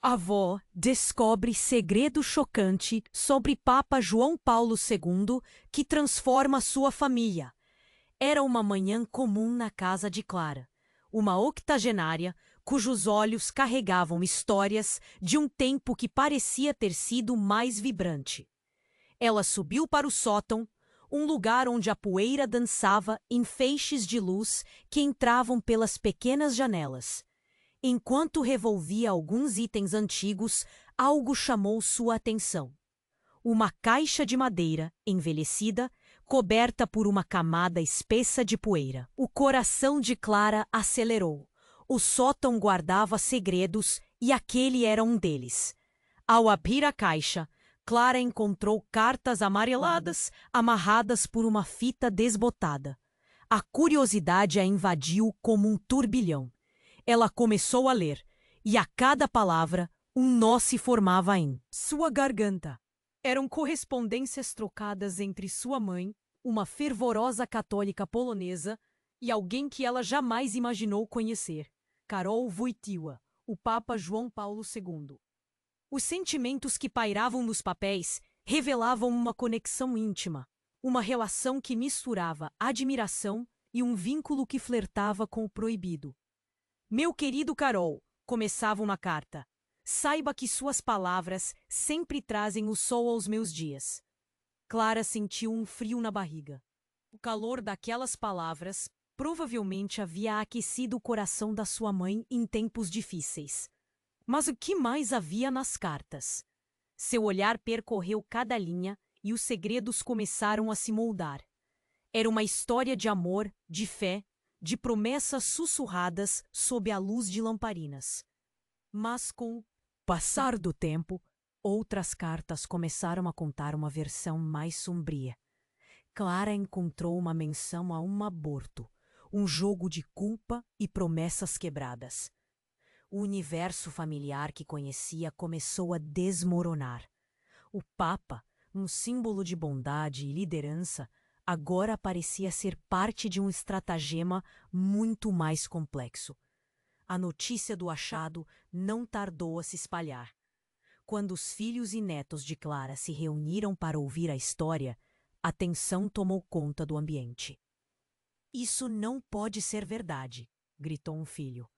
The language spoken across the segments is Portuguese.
A avó descobre segredo chocante sobre Papa João Paulo II que transforma sua família. Era uma manhã comum na casa de Clara, uma octogenária cujos olhos carregavam histórias de um tempo que parecia ter sido mais vibrante. Ela subiu para o sótão, um lugar onde a poeira dançava em feixes de luz que entravam pelas pequenas janelas. Enquanto revolvia alguns itens antigos, algo chamou sua atenção. Uma caixa de madeira, envelhecida, coberta por uma camada espessa de poeira. O coração de Clara acelerou. O sótão guardava segredos e aquele era um deles. Ao abrir a caixa, Clara encontrou cartas amareladas amarradas por uma fita desbotada. A curiosidade a invadiu como um turbilhão. Ela começou a ler, e a cada palavra, um nó se formava em sua garganta. Eram correspondências trocadas entre sua mãe, uma fervorosa católica polonesa, e alguém que ela jamais imaginou conhecer, Karol Wojtyła, o Papa João Paulo II. Os sentimentos que pairavam nos papéis revelavam uma conexão íntima, uma relação que misturava admiração e um vínculo que flertava com o proibido. Meu querido Karol, começava uma carta. Saiba que suas palavras sempre trazem o sol aos meus dias. Clara sentiu um frio na barriga. O calor daquelas palavras provavelmente havia aquecido o coração da sua mãe em tempos difíceis. Mas o que mais havia nas cartas? Seu olhar percorreu cada linha e os segredos começaram a se moldar. Era uma história de amor, de fé, de promessas sussurradas sob a luz de lamparinas. Mas com o passar do tempo, outras cartas começaram a contar uma versão mais sombria. Clara encontrou uma menção a um aborto, um jogo de culpa e promessas quebradas. O universo familiar que conhecia começou a desmoronar. O Papa, um símbolo de bondade e liderança, agora parecia ser parte de um estratagema muito mais complexo. A notícia do achado não tardou a se espalhar. Quando os filhos e netos de Clara se reuniram para ouvir a história, a tensão tomou conta do ambiente. "Isso não pode ser verdade", gritou um filho.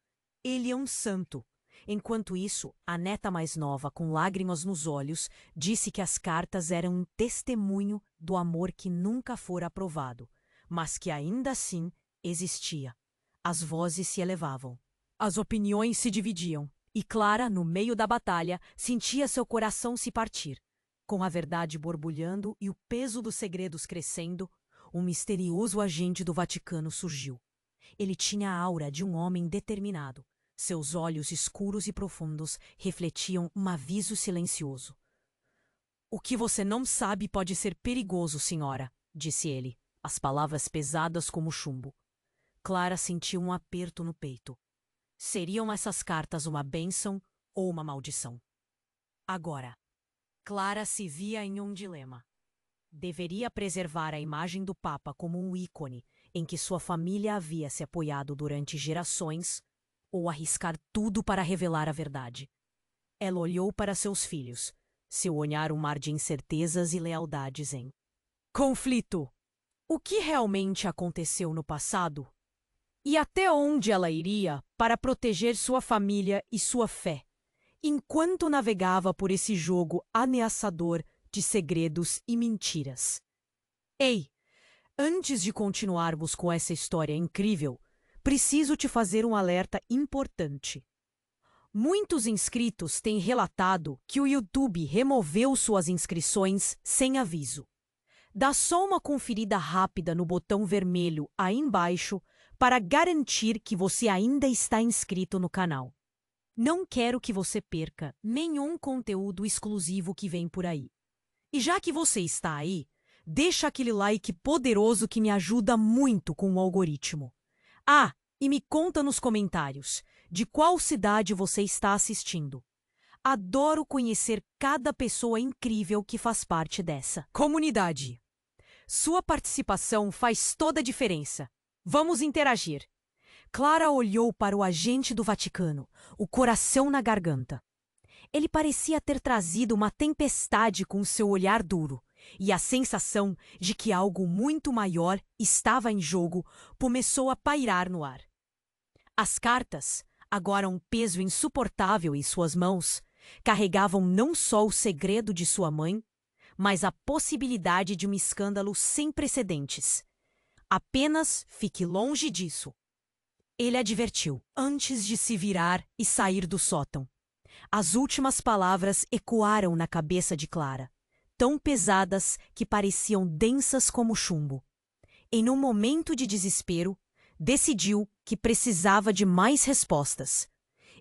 "Ele é um santo." Enquanto isso, a neta mais nova, com lágrimas nos olhos, disse que as cartas eram um testemunho do amor que nunca fora aprovado, mas que ainda assim existia. As vozes se elevavam. As opiniões se dividiam, e Clara, no meio da batalha, sentia seu coração se partir. Com a verdade borbulhando e o peso dos segredos crescendo, um misterioso agente do Vaticano surgiu. Ele tinha a aura de um homem determinado. Seus olhos escuros e profundos refletiam um aviso silencioso. "O que você não sabe pode ser perigoso, senhora", disse ele, as palavras pesadas como chumbo. Clara sentiu um aperto no peito. Seriam essas cartas uma bênção ou uma maldição? Agora, Clara se via em um dilema. Deveria preservar a imagem do Papa como um ícone em que sua família havia se apoiado durante gerações, ou arriscar tudo para revelar a verdade. Ela olhou para seus filhos, seu olhar um mar de incertezas e lealdades em conflito. O que realmente aconteceu no passado? E até onde ela iria para proteger sua família e sua fé, enquanto navegava por esse jogo ameaçador de segredos e mentiras? Ei, antes de continuarmos com essa história incrível, preciso te fazer um alerta importante. Muitos inscritos têm relatado que o YouTube removeu suas inscrições sem aviso. Dá só uma conferida rápida no botão vermelho aí embaixo para garantir que você ainda está inscrito no canal. Não quero que você perca nenhum conteúdo exclusivo que vem por aí. E já que você está aí, deixa aquele like poderoso que me ajuda muito com o algoritmo. Ah, e me conta nos comentários de qual cidade você está assistindo. Adoro conhecer cada pessoa incrível que faz parte dessa comunidade. Sua participação faz toda a diferença. Vamos interagir. Clara olhou para o agente do Vaticano, o coração na garganta. Ele parecia ter trazido uma tempestade com seu olhar duro, e a sensação de que algo muito maior estava em jogo começou a pairar no ar. As cartas, agora um peso insuportável em suas mãos, carregavam não só o segredo de sua mãe, mas a possibilidade de um escândalo sem precedentes. Apenas fique longe disso. Ele advertiu, antes de se virar e sair do sótão. As últimas palavras ecoaram na cabeça de Clara, tão pesadas que pareciam densas como chumbo. Em um momento de desespero, decidiu que precisava de mais respostas.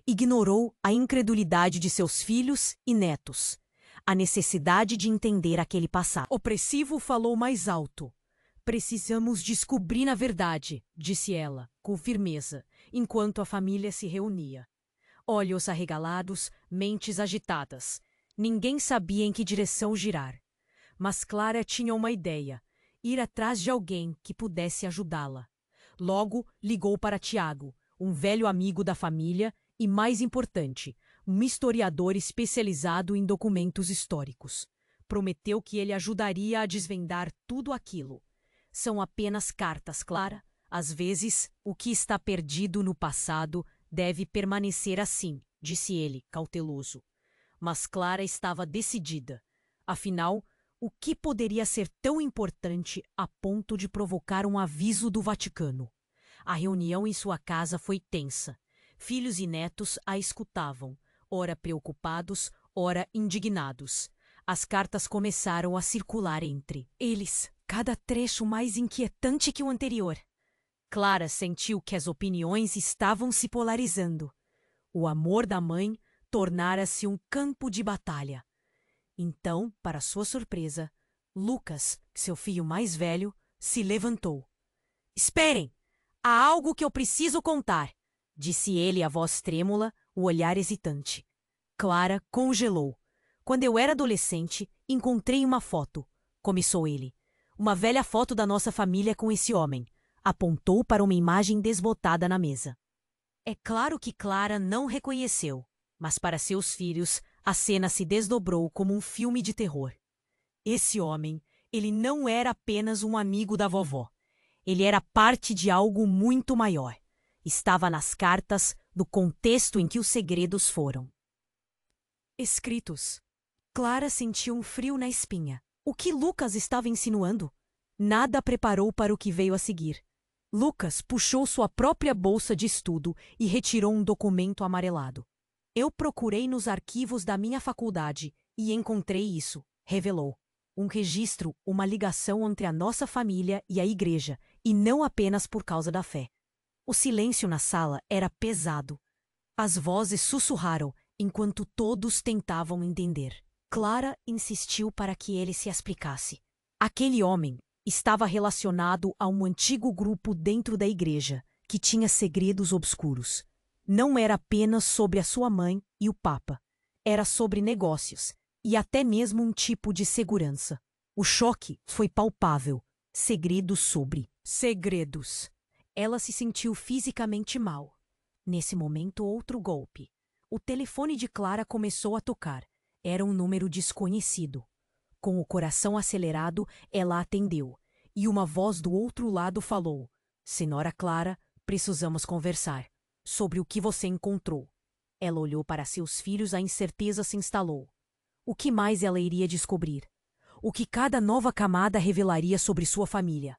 Ignorou a incredulidade de seus filhos e netos, a necessidade de entender aquele passado. Opressivo falou mais alto. Precisamos descobrir a verdade, disse ela, com firmeza, enquanto a família se reunia. Olhos arregalados, mentes agitadas. Ninguém sabia em que direção girar. Mas Clara tinha uma ideia: ir atrás de alguém que pudesse ajudá-la. Logo, ligou para Tiago, um velho amigo da família e, mais importante, um historiador especializado em documentos históricos. Prometeu que ele ajudaria a desvendar tudo aquilo. São apenas cartas, Clara. Às vezes, o que está perdido no passado deve permanecer assim, disse ele, cauteloso. Mas Clara estava decidida. Afinal, o que poderia ser tão importante a ponto de provocar um aviso do Vaticano? A reunião em sua casa foi tensa. Filhos e netos a escutavam, ora preocupados, ora indignados. As cartas começaram a circular entre eles, cada trecho mais inquietante que o anterior. Clara sentiu que as opiniões estavam se polarizando. O amor da mãe tornara-se um campo de batalha. Então, para sua surpresa, Lucas, seu filho mais velho, se levantou. "Esperem! Há algo que eu preciso contar", disse ele, a voz trêmula, o olhar hesitante. Clara congelou. "Quando eu era adolescente, encontrei uma foto", começou ele. "Uma velha foto da nossa família com esse homem." Apontou para uma imagem desbotada na mesa. É claro que Clara não reconheceu, mas para seus filhos a cena se desdobrou como um filme de terror. Esse homem, ele não era apenas um amigo da vovó. Ele era parte de algo muito maior. Estava nas cartas do contexto em que os segredos foram escritos. Clara sentiu um frio na espinha. O que Lucas estava insinuando? Nada a preparou para o que veio a seguir. Lucas puxou sua própria bolsa de estudo e retirou um documento amarelado. "Eu procurei nos arquivos da minha faculdade e encontrei isso", revelou. "Um registro, uma ligação entre a nossa família e a igreja, e não apenas por causa da fé." O silêncio na sala era pesado. As vozes sussurraram enquanto todos tentavam entender. Clara insistiu para que ele se explicasse. Aquele homem estava relacionado a um antigo grupo dentro da igreja, que tinha segredos obscuros. Não era apenas sobre a sua mãe e o Papa. Era sobre negócios e até mesmo um tipo de segurança. O choque foi palpável. Segredos sobre segredos. Ela se sentiu fisicamente mal. Nesse momento, outro golpe. O telefone de Clara começou a tocar. Era um número desconhecido. Com o coração acelerado, ela atendeu, e uma voz do outro lado falou: "Senhora Clara, precisamos conversar. Sobre o que você encontrou." Ela olhou para seus filhos, a incerteza se instalou. O que mais ela iria descobrir? O que cada nova camada revelaria sobre sua família?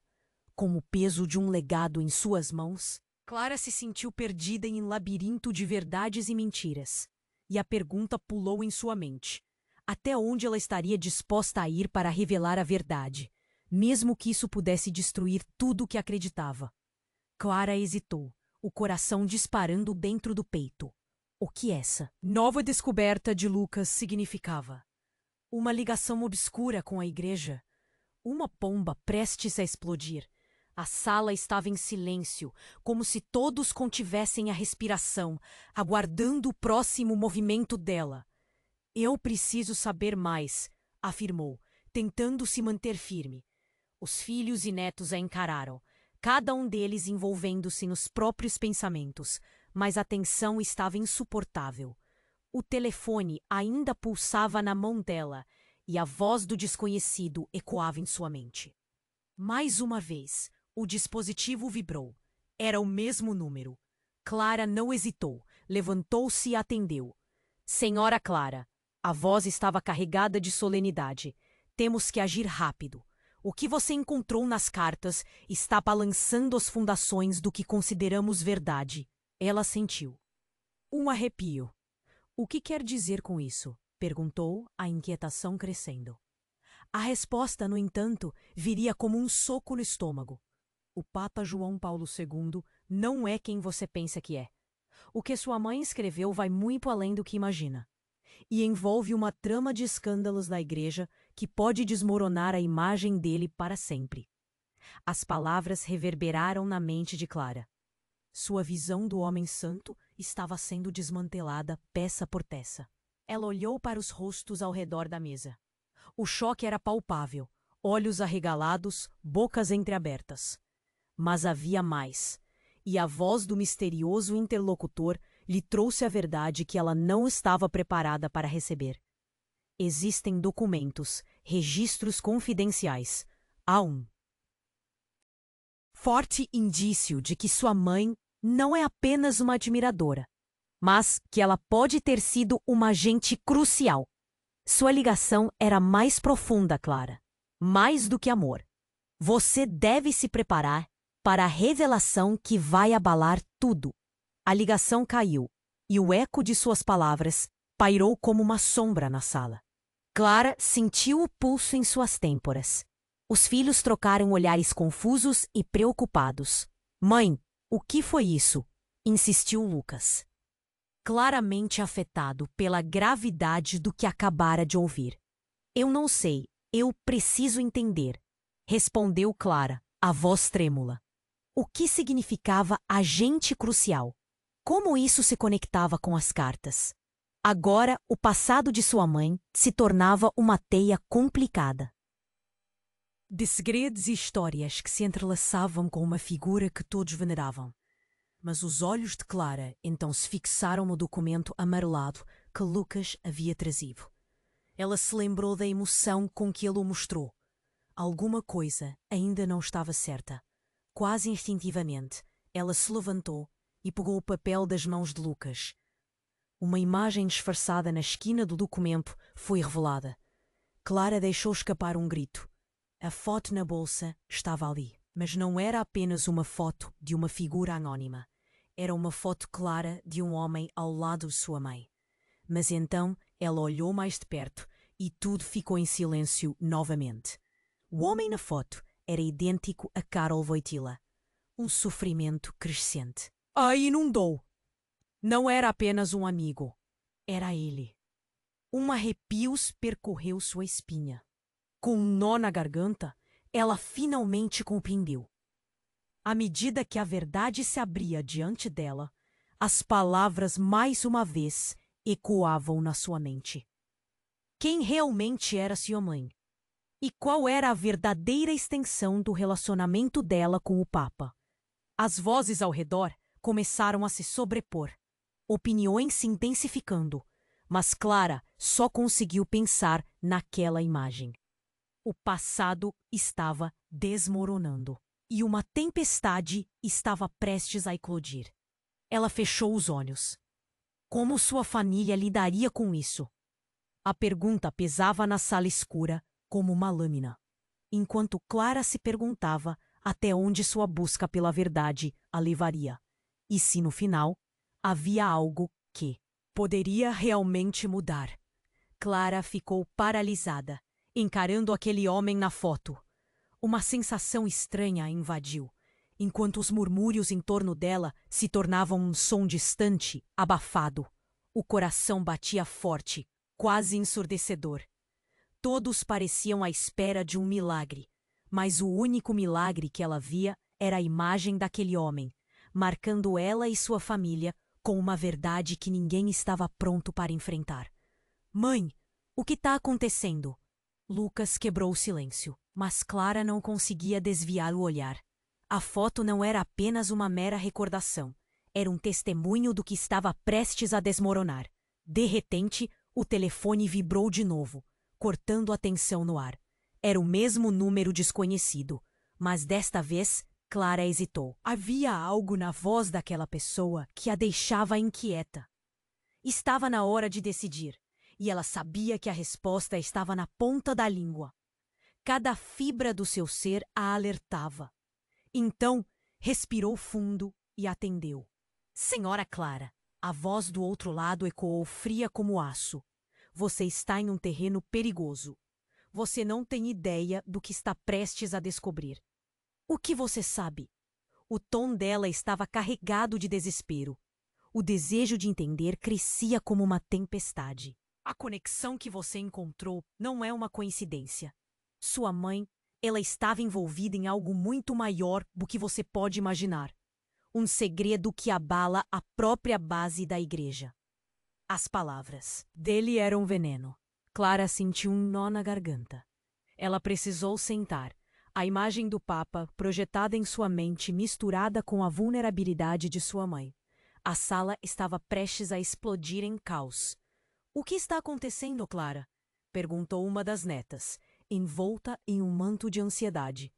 Com o peso de um legado em suas mãos, Clara se sentiu perdida em um labirinto de verdades e mentiras. E a pergunta pulou em sua mente. Até onde ela estaria disposta a ir para revelar a verdade, mesmo que isso pudesse destruir tudo o que acreditava? Clara hesitou, o coração disparando dentro do peito. O que essa nova descoberta de Lucas significava? Uma ligação obscura com a igreja? Uma bomba prestes a explodir? A sala estava em silêncio, como se todos contivessem a respiração, aguardando o próximo movimento dela. "Eu preciso saber mais", afirmou, tentando se manter firme. Os filhos e netos a encararam, cada um deles envolvendo-se nos próprios pensamentos, mas a tensão estava insuportável. O telefone ainda pulsava na mão dela e a voz do desconhecido ecoava em sua mente. Mais uma vez, o dispositivo vibrou. Era o mesmo número. Clara não hesitou, levantou-se e atendeu. Senhora Clara, a voz estava carregada de solenidade. Temos que agir rápido. O que você encontrou nas cartas está balançando as fundações do que consideramos verdade. Ela sentiu um arrepio. O que quer dizer com isso? Perguntou, a inquietação crescendo. A resposta, no entanto, viria como um soco no estômago. O Papa João Paulo II não é quem você pensa que é. O que sua mãe escreveu vai muito além do que imagina. E envolve uma trama de escândalos da Igreja que pode desmoronar a imagem dele para sempre. As palavras reverberaram na mente de Clara. Sua visão do homem santo estava sendo desmantelada peça por peça. Ela olhou para os rostos ao redor da mesa. O choque era palpável, olhos arregalados, bocas entreabertas. Mas havia mais, e a voz do misterioso interlocutor lhe trouxe a verdade que ela não estava preparada para receber. Existem documentos, registros confidenciais. Há um forte indício de que sua mãe não é apenas uma admiradora, mas que ela pode ter sido uma agente crucial. Sua ligação era mais profunda, Clara. Mais do que amor. Você deve se preparar para a revelação que vai abalar tudo. A ligação caiu, e o eco de suas palavras pairou como uma sombra na sala. Clara sentiu o pulso em suas têmporas. Os filhos trocaram olhares confusos e preocupados. Mãe, o que foi isso? Insistiu Lucas, claramente afetado pela gravidade do que acabara de ouvir. Eu não sei, eu preciso entender, respondeu Clara, a voz trêmula. O que significava agente crucial? Como isso se conectava com as cartas? Agora, o passado de sua mãe se tornava uma teia complicada de segredos e histórias que se entrelaçavam com uma figura que todos veneravam. Mas os olhos de Clara então se fixaram no documento amarelado que Lucas havia trazido. Ela se lembrou da emoção com que ele o mostrou. Alguma coisa ainda não estava certa. Quase instintivamente, ela se levantou e pegou o papel das mãos de Lucas. Uma imagem disfarçada na esquina do documento foi revelada. Clara deixou escapar um grito. A foto na bolsa estava ali, mas não era apenas uma foto de uma figura anônima. Era uma foto clara de um homem ao lado de sua mãe. Mas então ela olhou mais de perto e tudo ficou em silêncio novamente. O homem na foto era idêntico a Karol Wojtyła. Um sofrimento crescente. A inundou. Não era apenas um amigo. Era ele. Um arrepio percorreu sua espinha. Com um nó na garganta, ela finalmente compreendeu. À medida que a verdade se abria diante dela, as palavras mais uma vez ecoavam na sua mente. Quem realmente era sua mãe? E qual era a verdadeira extensão do relacionamento dela com o Papa? As vozes ao redor começaram a se sobrepor, opiniões se intensificando, mas Clara só conseguiu pensar naquela imagem. O passado estava desmoronando e uma tempestade estava prestes a eclodir. Ela fechou os olhos. Como sua família lidaria com isso? A pergunta pesava na sala escura como uma lâmina, enquanto Clara se perguntava até onde sua busca pela verdade a levaria, e se no final havia algo que poderia realmente mudar. Clara ficou paralisada, encarando aquele homem na foto. Uma sensação estranha a invadiu, enquanto os murmúrios em torno dela se tornavam um som distante, abafado. O coração batia forte, quase ensurdecedor. Todos pareciam à espera de um milagre, mas o único milagre que ela via era a imagem daquele homem, marcando ela e sua família com uma verdade que ninguém estava pronto para enfrentar. Mãe, o que está acontecendo? Lucas quebrou o silêncio, mas Clara não conseguia desviar o olhar. A foto não era apenas uma mera recordação. Era um testemunho do que estava prestes a desmoronar. De repente, o telefone vibrou de novo, cortando a tensão no ar. Era o mesmo número desconhecido, mas desta vez Clara hesitou. Havia algo na voz daquela pessoa que a deixava inquieta. Estava na hora de decidir, e ela sabia que a resposta estava na ponta da língua. Cada fibra do seu ser a alertava. Então, respirou fundo e atendeu. Senhora Clara, a voz do outro lado ecoou fria como aço. Você está em um terreno perigoso. Você não tem ideia do que está prestes a descobrir. O que você sabe? O tom dela estava carregado de desespero. O desejo de entender crescia como uma tempestade. A conexão que você encontrou não é uma coincidência. Sua mãe, ela estava envolvida em algo muito maior do que você pode imaginar. Um segredo que abala a própria base da igreja. As palavras dele eram veneno. Clara sentiu um nó na garganta. Ela precisou sentar. A imagem do Papa, projetada em sua mente, misturada com a vulnerabilidade de sua mãe. A sala estava prestes a explodir em caos. O que está acontecendo, Clara? Perguntou uma das netas, envolta em um manto de ansiedade.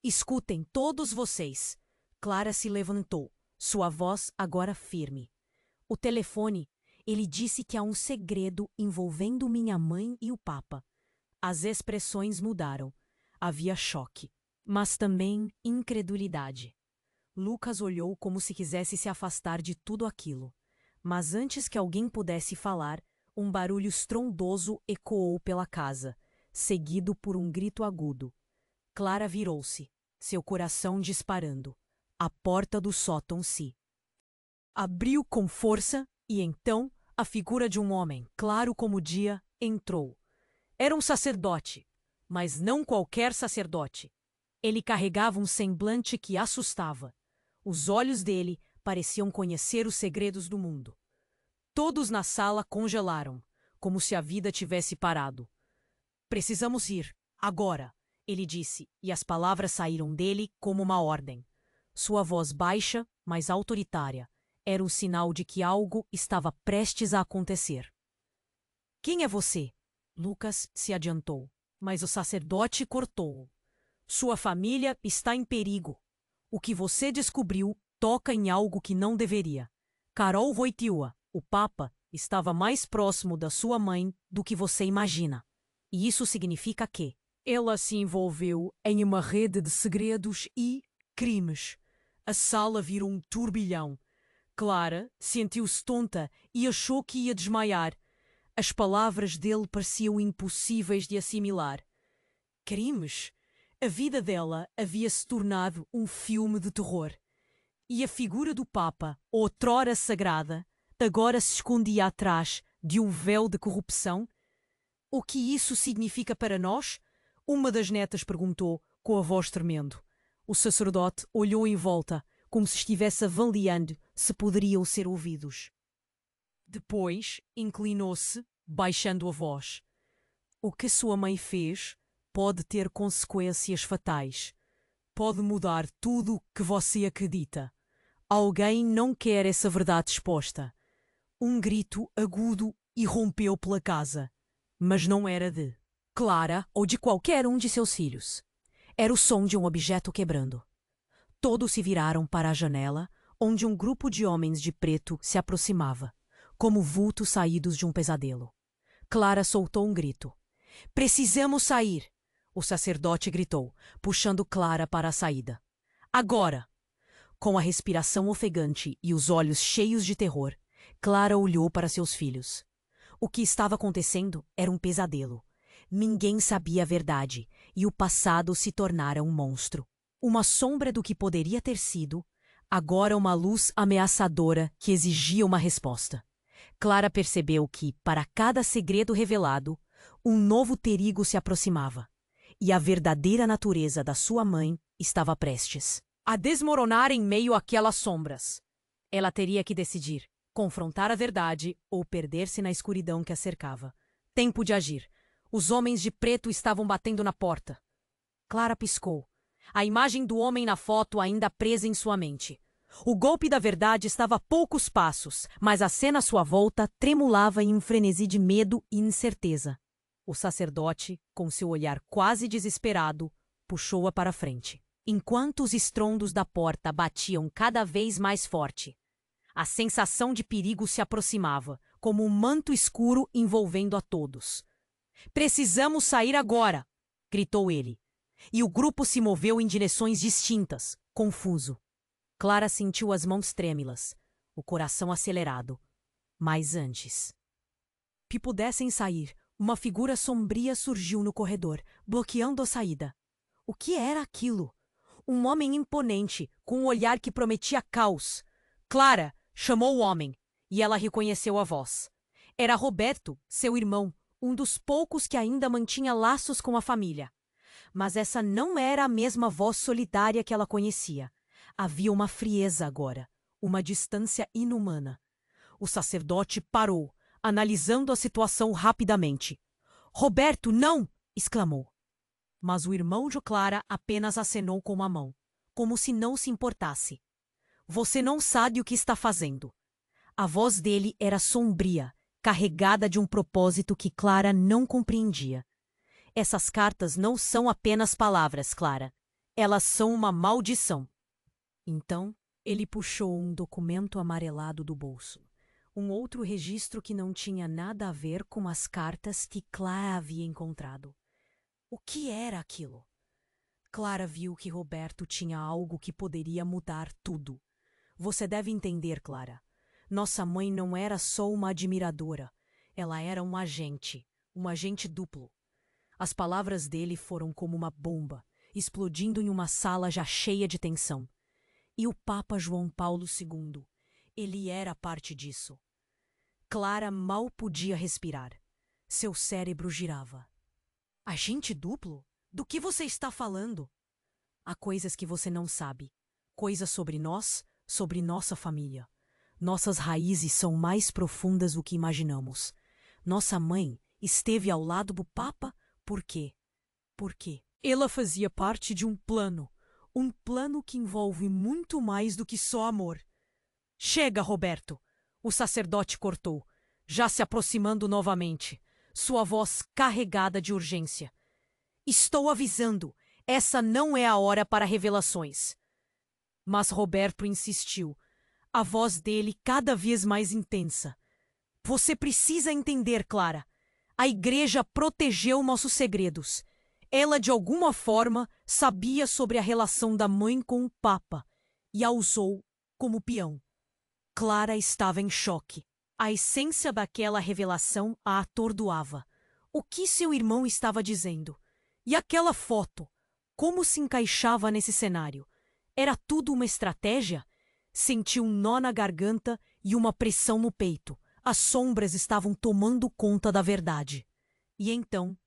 Escutem, todos vocês. Clara se levantou, sua voz agora firme. O telefone, ele disse que há um segredo envolvendo minha mãe e o Papa. As expressões mudaram. Havia choque, mas também incredulidade. Lucas olhou como se quisesse se afastar de tudo aquilo. Mas antes que alguém pudesse falar, um barulho estrondoso ecoou pela casa, seguido por um grito agudo. Clara virou-se, seu coração disparando. A porta do sótão se abriu com força e então a figura de um homem, claro como o dia, entrou. Era um sacerdote, mas não qualquer sacerdote. Ele carregava um semblante que assustava. Os olhos dele pareciam conhecer os segredos do mundo. Todos na sala congelaram, como se a vida tivesse parado. Precisamos ir, agora, ele disse, e as palavras saíram dele como uma ordem. Sua voz baixa, mas autoritária, era um sinal de que algo estava prestes a acontecer. Quem é você? Lucas se adiantou, mas o sacerdote cortou-o. Sua família está em perigo. O que você descobriu toca em algo que não deveria. Karol Wojtyła, o Papa, estava mais próximo da sua mãe do que você imagina. E isso significa que ela se envolveu em uma rede de segredos e crimes. A sala virou um turbilhão. Clara sentiu-se tonta e achou que ia desmaiar. As palavras dele pareciam impossíveis de assimilar. Crimes? A vida dela havia se tornado um filme de terror. E a figura do Papa, outrora sagrada, agora se escondia atrás de um véu de corrupção? O que isso significa para nós? Uma das netas perguntou, com a voz tremendo. O sacerdote olhou em volta, como se estivesse avaliando se poderiam ser ouvidos. Depois inclinou-se, baixando a voz. O que sua mãe fez pode ter consequências fatais. Pode mudar tudo o que você acredita. Alguém não quer essa verdade exposta. Um grito agudo irrompeu pela casa, mas não era de Clara ou de qualquer um de seus filhos. Era o som de um objeto quebrando. Todos se viraram para a janela, onde um grupo de homens de preto se aproximava, como vultos saídos de um pesadelo. Clara soltou um grito. Precisamos sair! O sacerdote gritou, puxando Clara para a saída. Agora! Com a respiração ofegante e os olhos cheios de terror, Clara olhou para seus filhos. O que estava acontecendo era um pesadelo. Ninguém sabia a verdade, e o passado se tornara um monstro. Uma sombra do que poderia ter sido, agora uma luz ameaçadora que exigia uma resposta. Clara percebeu que, para cada segredo revelado, um novo perigo se aproximava, e a verdadeira natureza da sua mãe estava prestes a desmoronar em meio àquelas sombras. Ela teria que decidir, confrontar a verdade ou perder-se na escuridão que a cercava. Tempo de agir. Os homens de preto estavam batendo na porta. Clara piscou. A imagem do homem na foto ainda presa em sua mente. O golpe da verdade estava a poucos passos, mas a cena à sua volta tremulava em um frenesi de medo e incerteza. O sacerdote, com seu olhar quase desesperado, puxou-a para a frente, enquanto os estrondos da porta batiam cada vez mais forte. A sensação de perigo se aproximava, como um manto escuro envolvendo a todos. "Precisamos sair agora!" gritou ele. E o grupo se moveu em direções distintas, confuso. Clara sentiu as mãos trêmulas, o coração acelerado. Mas antes que pudessem sair, uma figura sombria surgiu no corredor, bloqueando a saída. O que era aquilo? Um homem imponente, com um olhar que prometia caos. Clara chamou o homem, e ela reconheceu a voz. Era Roberto, seu irmão, um dos poucos que ainda mantinha laços com a família. Mas essa não era a mesma voz solitária que ela conhecia. Havia uma frieza agora, uma distância inumana. O sacerdote parou, analisando a situação rapidamente. "Roberto, não!" exclamou. Mas o irmão de Clara apenas acenou com a mão, como se não se importasse. "Você não sabe o que está fazendo." A voz dele era sombria, carregada de um propósito que Clara não compreendia. "Essas cartas não são apenas palavras, Clara. Elas são uma maldição." Então, ele puxou um documento amarelado do bolso. Um outro registro que não tinha nada a ver com as cartas que Clara havia encontrado. O que era aquilo? Clara viu que Roberto tinha algo que poderia mudar tudo. "Você deve entender, Clara. Nossa mãe não era só uma admiradora. Ela era um agente duplo." As palavras dele foram como uma bomba, explodindo em uma sala já cheia de tensão. E o Papa João Paulo II, ele era parte disso. Clara mal podia respirar. Seu cérebro girava. "Agente duplo? Do que você está falando?" "Há coisas que você não sabe. Coisas sobre nós, sobre nossa família. Nossas raízes são mais profundas do que imaginamos. Nossa mãe esteve ao lado do Papa por quê? Porque ela fazia parte de um plano que envolve muito mais do que só amor." "Chega, Roberto!" O sacerdote cortou, já se aproximando novamente, sua voz carregada de urgência. "Estou avisando, essa não é a hora para revelações." Mas Roberto insistiu, a voz dele cada vez mais intensa. "Você precisa entender, Clara. A igreja protegeu nossos segredos. Ela, de alguma forma, sabia sobre a relação da mãe com o Papa e a usou como peão." Clara estava em choque. A essência daquela revelação a atordoava. O que seu irmão estava dizendo? E aquela foto? Como se encaixava nesse cenário? Era tudo uma estratégia? Sentiu um nó na garganta e uma pressão no peito. As sombras estavam tomando conta da verdade. E então,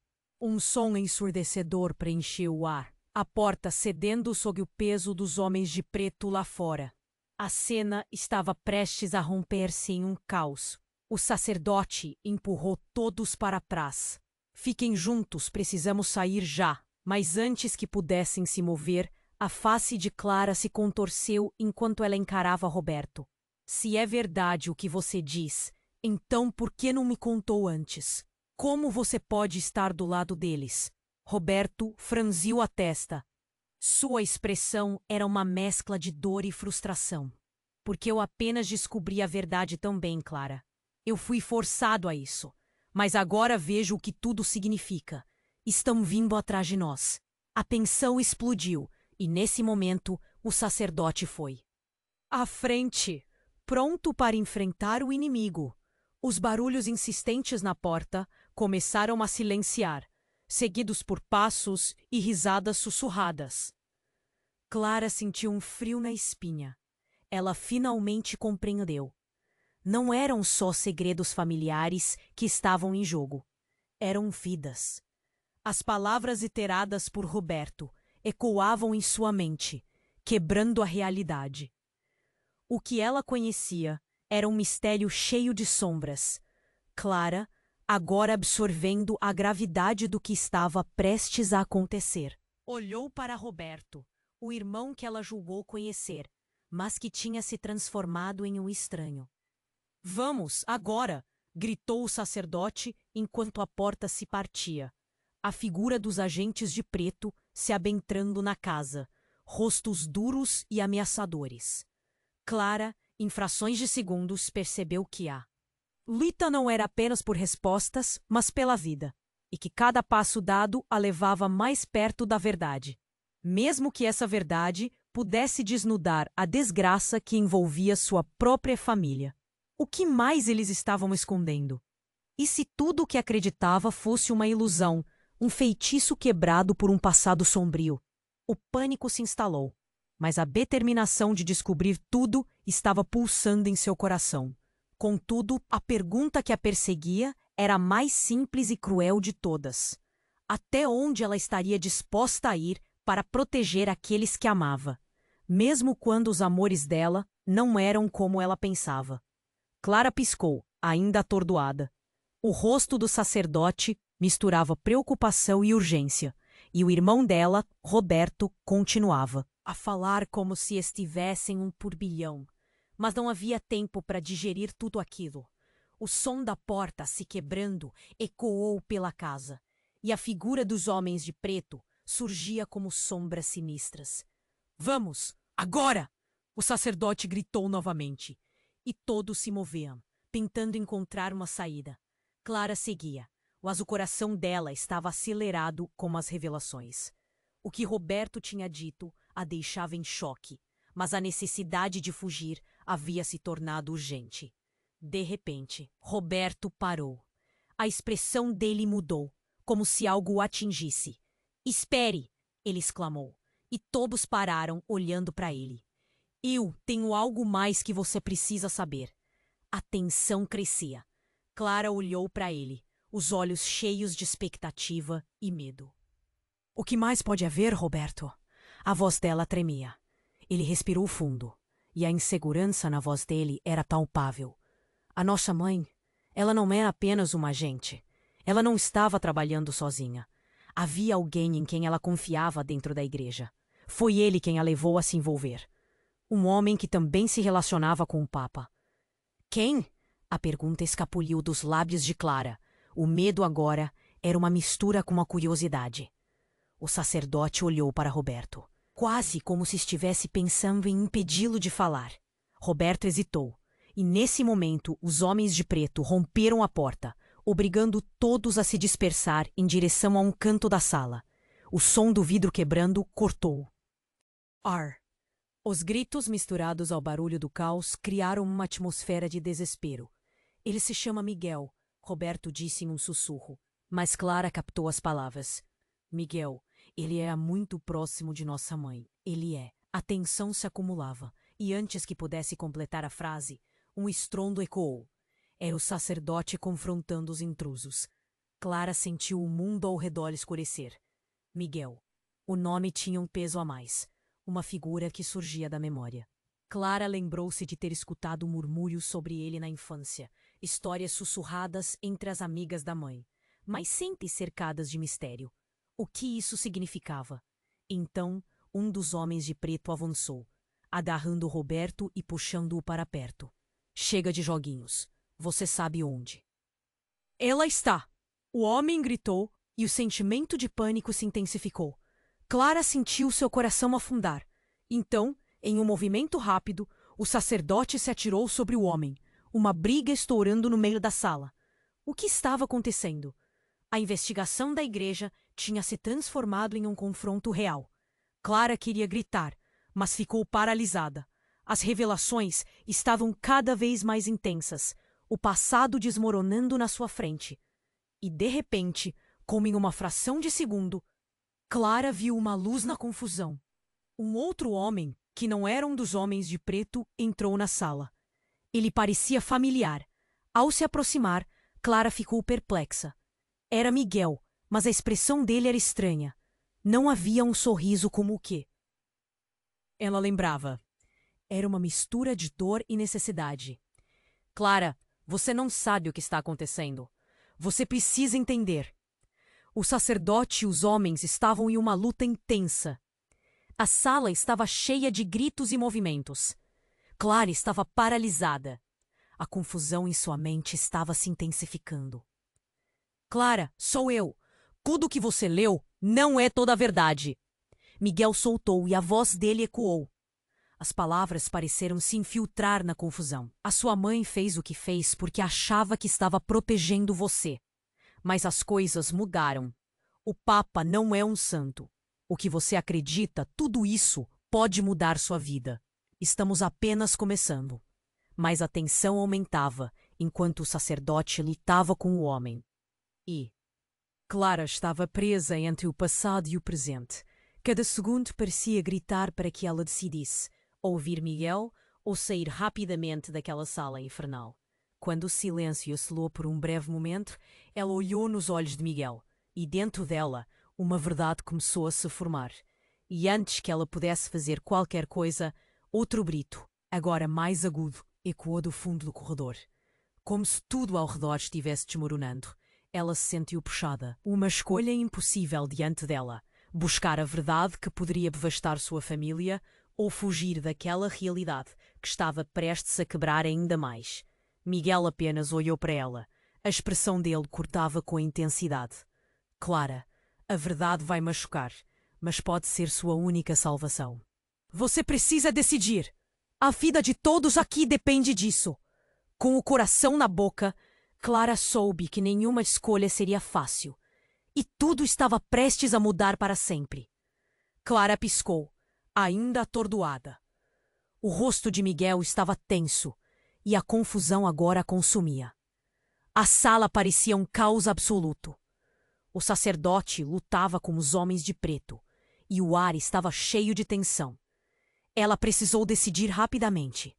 um som ensurdecedor preencheu o ar, a porta cedendo sob o peso dos homens de preto lá fora. A cena estava prestes a romper-se em um caos. O sacerdote empurrou todos para trás. "Fiquem juntos, precisamos sair já." Mas antes que pudessem se mover, a face de Clara se contorceu enquanto ela encarava Roberto. "Se é verdade o que você diz, então por que não me contou antes? Como você pode estar do lado deles?" Roberto franziu a testa. Sua expressão era uma mescla de dor e frustração. "Porque eu apenas descobri a verdade também, Clara. Eu fui forçado a isso. Mas agora vejo o que tudo significa. Estão vindo atrás de nós." A tensão explodiu, e nesse momento o sacerdote foi à frente, pronto para enfrentar o inimigo. Os barulhos insistentes na porta começaram a silenciar, seguidos por passos e risadas sussurradas. Clara sentiu um frio na espinha. Ela finalmente compreendeu. Não eram só segredos familiares que estavam em jogo. Eram vidas. As palavras iteradas por Roberto ecoavam em sua mente, quebrando a realidade. O que ela conhecia era um mistério cheio de sombras. Clara, agora absorvendo a gravidade do que estava prestes a acontecer, olhou para Roberto, o irmão que ela julgou conhecer, mas que tinha se transformado em um estranho. Vamos, agora! Gritou o sacerdote enquanto a porta se partia. A figura dos agentes de preto se adentrando na casa, rostos duros e ameaçadores. Clara, em frações de segundos, percebeu que a luta não era apenas por respostas, mas pela vida, e que cada passo dado a levava mais perto da verdade. Mesmo que essa verdade pudesse desnudar a desgraça que envolvia sua própria família. O que mais eles estavam escondendo? E se tudo o que acreditava fosse uma ilusão, um feitiço quebrado por um passado sombrio? O pânico se instalou, mas a determinação de descobrir tudo estava pulsando em seu coração. Contudo, a pergunta que a perseguia era a mais simples e cruel de todas. Até onde ela estaria disposta a ir para proteger aqueles que amava, mesmo quando os amores dela não eram como ela pensava? Clara piscou, ainda atordoada. O rosto do sacerdote misturava preocupação e urgência, e o irmão dela, Roberto, continuava a falar como se estivesse em um turbilhão. Mas não havia tempo para digerir tudo aquilo. O som da porta se quebrando ecoou pela casa, e a figura dos homens de preto surgia como sombras sinistras. Vamos, agora! O sacerdote gritou novamente. E todos se moviam, tentando encontrar uma saída. Clara seguia, mas o coração dela estava acelerado como as revelações. O que Roberto tinha dito a deixava em choque, mas a necessidade de fugir havia se tornado urgente. De repente, Roberto parou. A expressão dele mudou, como se algo o atingisse. Espere! Ele exclamou, e todos pararam olhando para ele. Eu tenho algo mais que você precisa saber. A tensão crescia. Clara olhou para ele, os olhos cheios de expectativa e medo. O que mais pode haver, Roberto? A voz dela tremia. Ele respirou fundo, e a insegurança na voz dele era palpável. A nossa mãe, ela não era apenas uma agente. Ela não estava trabalhando sozinha. Havia alguém em quem ela confiava dentro da igreja. Foi ele quem a levou a se envolver. Um homem que também se relacionava com o Papa. Quem? A pergunta escapuliu dos lábios de Clara. O medo agora era uma mistura com a curiosidade. O sacerdote olhou para Roberto, quase como se estivesse pensando em impedi-lo de falar. Roberto hesitou, e nesse momento os homens de preto romperam a porta, obrigando todos a se dispersar em direção a um canto da sala. O som do vidro quebrando cortou. Ar. Os gritos misturados ao barulho do caos criaram uma atmosfera de desespero. Ele se chama Miguel, Roberto disse em um sussurro, mas Clara captou as palavras. Miguel, ele é muito próximo de nossa mãe. Ele é. A tensão se acumulava, e antes que pudesse completar a frase, um estrondo ecoou. Era o sacerdote confrontando os intrusos. Clara sentiu o mundo ao redor escurecer. Miguel. O nome tinha um peso a mais. Uma figura que surgia da memória. Clara lembrou-se de ter escutado murmúrios sobre ele na infância, histórias sussurradas entre as amigas da mãe, mas sempre cercadas de mistério. O que isso significava? Então, um dos homens de preto avançou, agarrando Roberto e puxando-o para perto. Chega de joguinhos. Você sabe onde. Ela está! O homem gritou e o sentimento de pânico se intensificou. Clara sentiu seu coração afundar. Então, em um movimento rápido, o sacerdote se atirou sobre o homem, uma briga estourando no meio da sala. O que estava acontecendo? A investigação da igreja tinha se transformado em um confronto real. Clara queria gritar, mas ficou paralisada. As revelações estavam cada vez mais intensas, o passado desmoronando na sua frente. E, de repente, como em uma fração de segundo, Clara viu uma luz na confusão. Um outro homem, que não era um dos homens de preto, entrou na sala. Ele parecia familiar. Ao se aproximar, Clara ficou perplexa. Era Miguel, mas a expressão dele era estranha. Não havia um sorriso como o que ela lembrava. Era uma mistura de dor e necessidade. Clara, você não sabe o que está acontecendo. Você precisa entender. O sacerdote e os homens estavam em uma luta intensa. A sala estava cheia de gritos e movimentos. Clara estava paralisada. A confusão em sua mente estava se intensificando. Clara, sou eu. Tudo o que você leu não é toda a verdade. Miguel soltou e a voz dele ecoou. As palavras pareceram se infiltrar na confusão. A sua mãe fez o que fez porque achava que estava protegendo você. Mas as coisas mudaram. O Papa não é um santo. O que você acredita, tudo isso pode mudar sua vida. Estamos apenas começando. Mas a tensão aumentava enquanto o sacerdote lutava com o homem. E Clara estava presa entre o passado e o presente. Cada segundo parecia gritar para que ela decidisse ouvir Miguel ou sair rapidamente daquela sala infernal. Quando o silêncio oscilou por um breve momento, ela olhou nos olhos de Miguel e dentro dela uma verdade começou a se formar. E antes que ela pudesse fazer qualquer coisa, outro grito, agora mais agudo, ecoou do fundo do corredor. Como se tudo ao redor estivesse desmoronando. Ela se sentiu puxada. Uma escolha impossível diante dela. Buscar a verdade que poderia devastar sua família ou fugir daquela realidade que estava prestes a quebrar ainda mais. Miguel apenas olhou para ela. A expressão dele cortava com intensidade. Clara, a verdade vai machucar, mas pode ser sua única salvação. Você precisa decidir. A vida de todos aqui depende disso. Com o coração na boca, Clara soube que nenhuma escolha seria fácil. E tudo estava prestes a mudar para sempre. Clara piscou, ainda atordoada. O rosto de Miguel estava tenso, e a confusão agora a consumia. A sala parecia um caos absoluto. O sacerdote lutava com os homens de preto, e o ar estava cheio de tensão. Ela precisou decidir rapidamente.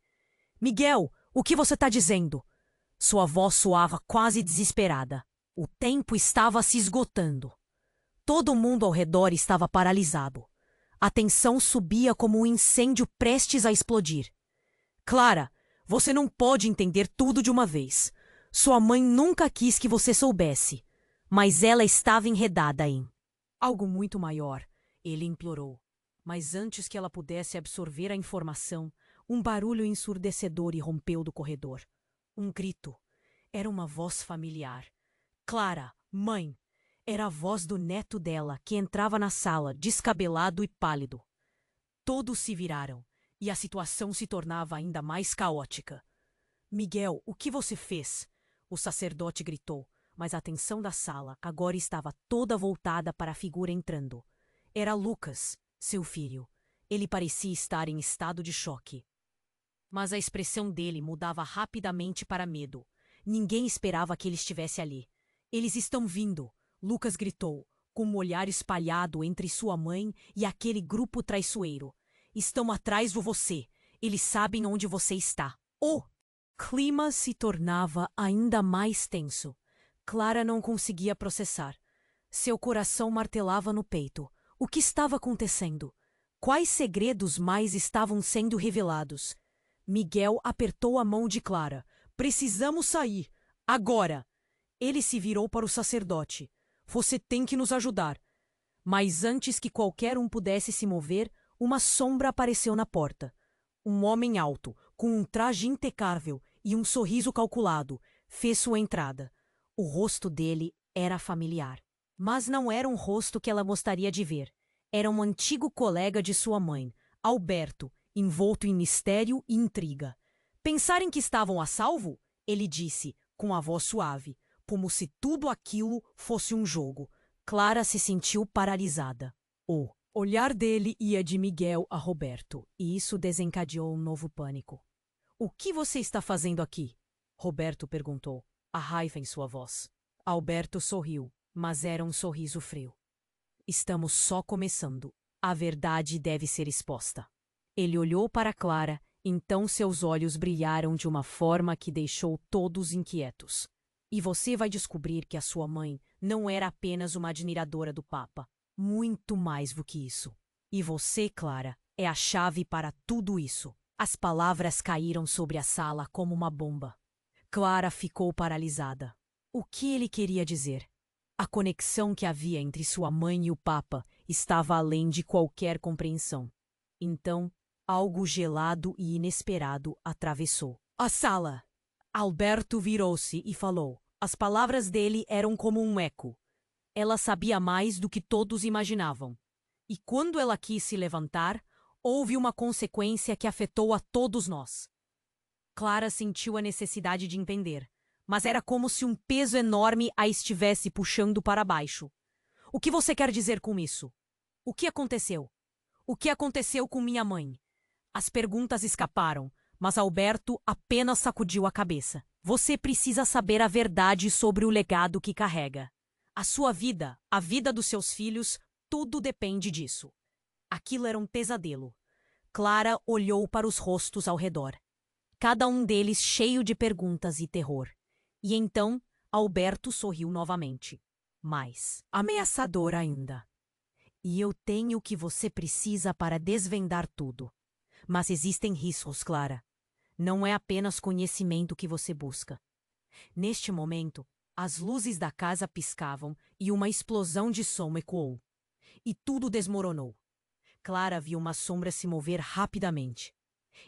Miguel, o que você está dizendo? Sua voz soava quase desesperada. O tempo estava se esgotando. Todo mundo ao redor estava paralisado. A tensão subia como um incêndio prestes a explodir. Clara, você não pode entender tudo de uma vez. Sua mãe nunca quis que você soubesse. Mas ela estava enredada em algo muito maior, ele implorou. Mas antes que ela pudesse absorver a informação, um barulho ensurdecedor irrompeu do corredor. Um grito. Era uma voz familiar. Clara, mãe. Era a voz do neto dela, que entrava na sala, descabelado e pálido. Todos se viraram, e a situação se tornava ainda mais caótica. Miguel, o que você fez? O sacerdote gritou, mas a atenção da sala agora estava toda voltada para a figura entrando. Era Lucas, seu filho. Ele parecia estar em estado de choque. Mas a expressão dele mudava rapidamente para medo. Ninguém esperava que ele estivesse ali. Eles estão vindo, Lucas gritou, com um olhar espalhado entre sua mãe e aquele grupo traiçoeiro. Estão atrás de você. Eles sabem onde você está. O clima se tornava ainda mais tenso. Clara não conseguia processar. Seu coração martelava no peito. O que estava acontecendo? Quais segredos mais estavam sendo revelados? Miguel apertou a mão de Clara. Precisamos sair. Agora! Ele se virou para o sacerdote. Você tem que nos ajudar. Mas antes que qualquer um pudesse se mover, uma sombra apareceu na porta. Um homem alto, com um traje impecável e um sorriso calculado, fez sua entrada. O rosto dele era familiar. Mas não era um rosto que ela gostaria de ver. Era um antigo colega de sua mãe, Alberto, envolto em mistério e intriga. Pensarem que estavam a salvo? Ele disse, com a voz suave, como se tudo aquilo fosse um jogo. Clara se sentiu paralisada. O olhar dele ia de Miguel a Roberto, e isso desencadeou um novo pânico. O que você está fazendo aqui? Roberto perguntou, a raiva em sua voz. Alberto sorriu, mas era um sorriso frio. Estamos só começando. A verdade deve ser exposta. Ele olhou para Clara, então seus olhos brilharam de uma forma que deixou todos inquietos. E você vai descobrir que a sua mãe não era apenas uma admiradora do Papa, muito mais do que isso. E você, Clara, é a chave para tudo isso. As palavras caíram sobre a sala como uma bomba. Clara ficou paralisada. O que ele queria dizer? A conexão que havia entre sua mãe e o Papa estava além de qualquer compreensão. Então, algo gelado e inesperado atravessou a sala. Alberto virou-se e falou. As palavras dele eram como um eco. Ela sabia mais do que todos imaginavam. E quando ela quis se levantar, houve uma consequência que afetou a todos nós. Clara sentiu a necessidade de entender, mas era como se um peso enorme a estivesse puxando para baixo. O que você quer dizer com isso? O que aconteceu? O que aconteceu com minha mãe? As perguntas escaparam, mas Alberto apenas sacudiu a cabeça. Você precisa saber a verdade sobre o legado que carrega. A sua vida, a vida dos seus filhos, tudo depende disso. Aquilo era um pesadelo. Clara olhou para os rostos ao redor. Cada um deles cheio de perguntas e terror. E então, Alberto sorriu novamente. Mais ameaçador ainda. E eu tenho o que você precisa para desvendar tudo. Mas existem riscos, Clara. Não é apenas conhecimento que você busca. Neste momento, as luzes da casa piscavam e uma explosão de som ecoou. E tudo desmoronou. Clara viu uma sombra se mover rapidamente.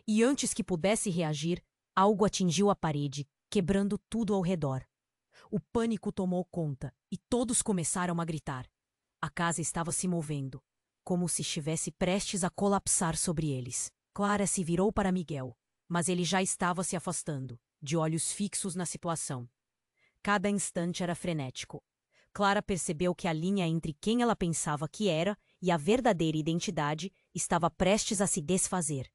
E antes que pudesse reagir, algo atingiu a parede, quebrando tudo ao redor. O pânico tomou conta e todos começaram a gritar. A casa estava se movendo, como se estivesse prestes a colapsar sobre eles. Clara se virou para Miguel, mas ele já estava se afastando, de olhos fixos na situação. Cada instante era frenético. Clara percebeu que a linha entre quem ela pensava que era e a verdadeira identidade estava prestes a se desfazer.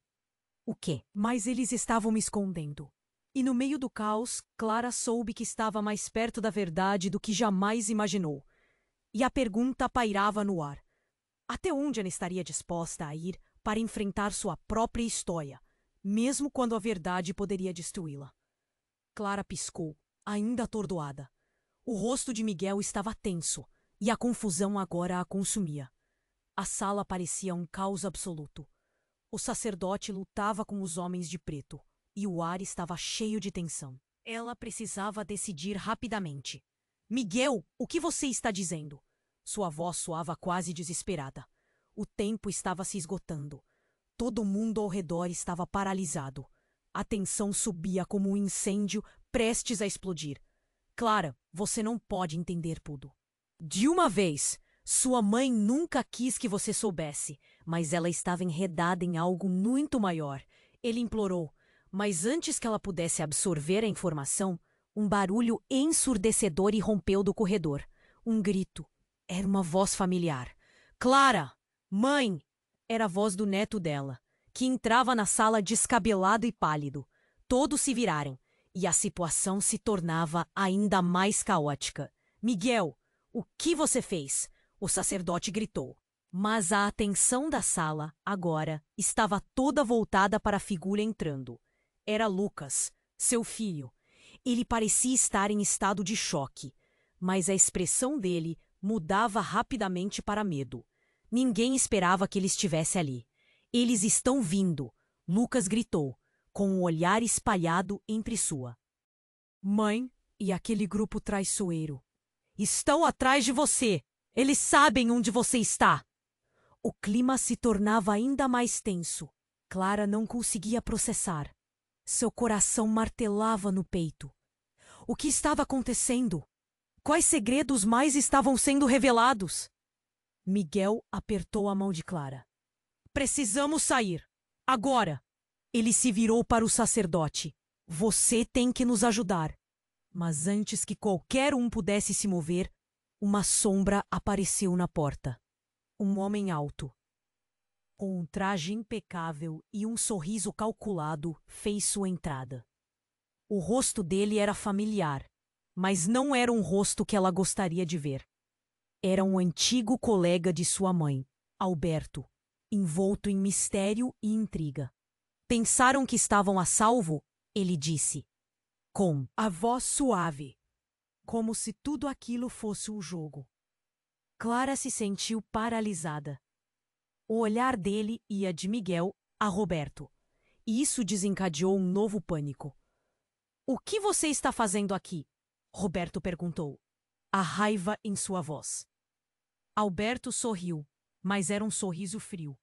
O quê? Mas eles estavam me escondendo. E no meio do caos, Clara soube que estava mais perto da verdade do que jamais imaginou. E a pergunta pairava no ar. Até onde ela estaria disposta a ir para enfrentar sua própria história, mesmo quando a verdade poderia destruí-la? Clara piscou, ainda atordoada. O rosto de Miguel estava tenso, e a confusão agora a consumia. A sala parecia um caos absoluto. O sacerdote lutava com os homens de preto, e o ar estava cheio de tensão. Ela precisava decidir rapidamente. Miguel, o que você está dizendo? Sua voz soava quase desesperada. O tempo estava se esgotando. Todo mundo ao redor estava paralisado. A tensão subia como um incêndio prestes a explodir. Clara, você não pode entender tudo. De uma vez, sua mãe nunca quis que você soubesse, mas ela estava enredada em algo muito maior. Ele implorou, mas antes que ela pudesse absorver a informação, um barulho ensurdecedor irrompeu do corredor. Um grito. Era uma voz familiar. Clara! Mãe! Era a voz do neto dela, que entrava na sala descabelado e pálido. Todos se viraram, e a situação se tornava ainda mais caótica. Miguel, o que você fez? O sacerdote gritou. Mas a atenção da sala, agora, estava toda voltada para a figura entrando. Era Lucas, seu filho. Ele parecia estar em estado de choque, mas a expressão dele mudava rapidamente para medo. Ninguém esperava que ele estivesse ali. Eles estão vindo, Lucas gritou, com um olhar espalhado entre sua. Mãe e aquele grupo traiçoeiro. Estão atrás de você! Eles sabem onde você está! O clima se tornava ainda mais tenso. Clara não conseguia processar. Seu coração martelava no peito. O que estava acontecendo? Quais segredos mais estavam sendo revelados? Miguel apertou a mão de Clara. Precisamos sair. Agora! Ele se virou para o sacerdote. Você tem que nos ajudar. Mas antes que qualquer um pudesse se mover, uma sombra apareceu na porta. Um homem alto, com um traje impecável e um sorriso calculado, fez sua entrada. O rosto dele era familiar, mas não era um rosto que ela gostaria de ver. Era um antigo colega de sua mãe, Alberto, envolto em mistério e intriga. Pensaram que estavam a salvo? Ele disse, com a voz suave, como se tudo aquilo fosse um jogo. Clara se sentiu paralisada. O olhar dele ia de Miguel a Roberto, e isso desencadeou um novo pânico. O que você está fazendo aqui? Roberto perguntou, a raiva em sua voz. Alberto sorriu, mas era um sorriso frio.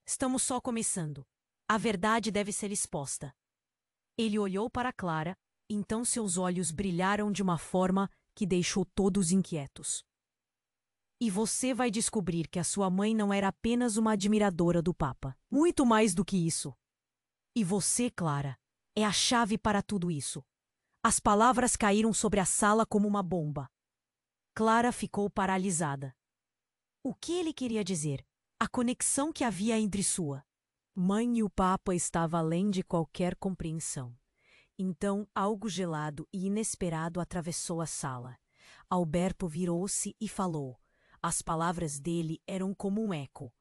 Estamos só começando. A verdade deve ser exposta. Ele olhou para Clara, então seus olhos brilharam de uma forma que deixou todos inquietos. E você vai descobrir que a sua mãe não era apenas uma admiradora do Papa. Muito mais do que isso. E você, Clara, é a chave para tudo isso. As palavras caíram sobre a sala como uma bomba. Clara ficou paralisada. O que ele queria dizer? A conexão que havia entre sua mãe e o Papa estava além de qualquer compreensão. Então, algo gelado e inesperado atravessou a sala. Alberto virou-se e falou. As palavras dele eram como um eco.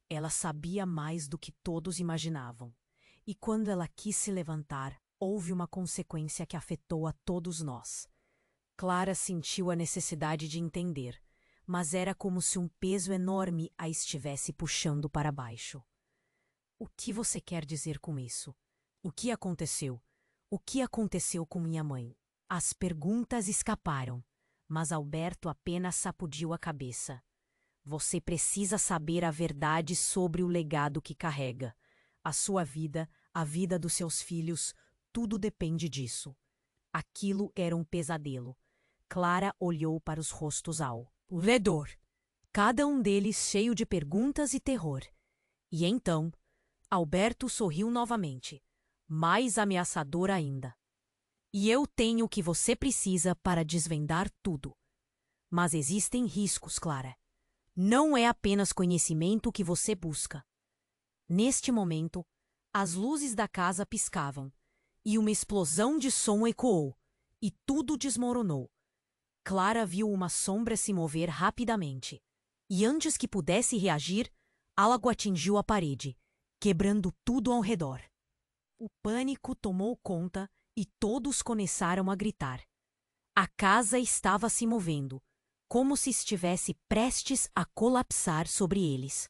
Ela sabia mais do que todos imaginavam. E quando ela quis se levantar, houve uma consequência que afetou a todos nós. Clara sentiu a necessidade de entender, mas era como se um peso enorme a estivesse puxando para baixo. O que você quer dizer com isso? O que aconteceu? O que aconteceu com minha mãe? As perguntas escaparam, mas Alberto apenas sacudiu a cabeça. Você precisa saber a verdade sobre o legado que carrega. A sua vida, a vida dos seus filhos, tudo depende disso. Aquilo era um pesadelo. Clara olhou para os rostos ao redor, cada um deles cheio de perguntas e terror. E então, Alberto sorriu novamente, mais ameaçador ainda. E eu tenho o que você precisa para desvendar tudo. Mas existem riscos, Clara. Não é apenas conhecimento que você busca. Neste momento, as luzes da casa piscavam, e uma explosão de som ecoou, e tudo desmoronou. Clara viu uma sombra se mover rapidamente, e antes que pudesse reagir, algo atingiu a parede, quebrando tudo ao redor. O pânico tomou conta e todos começaram a gritar. A casa estava se movendo, como se estivesse prestes a colapsar sobre eles.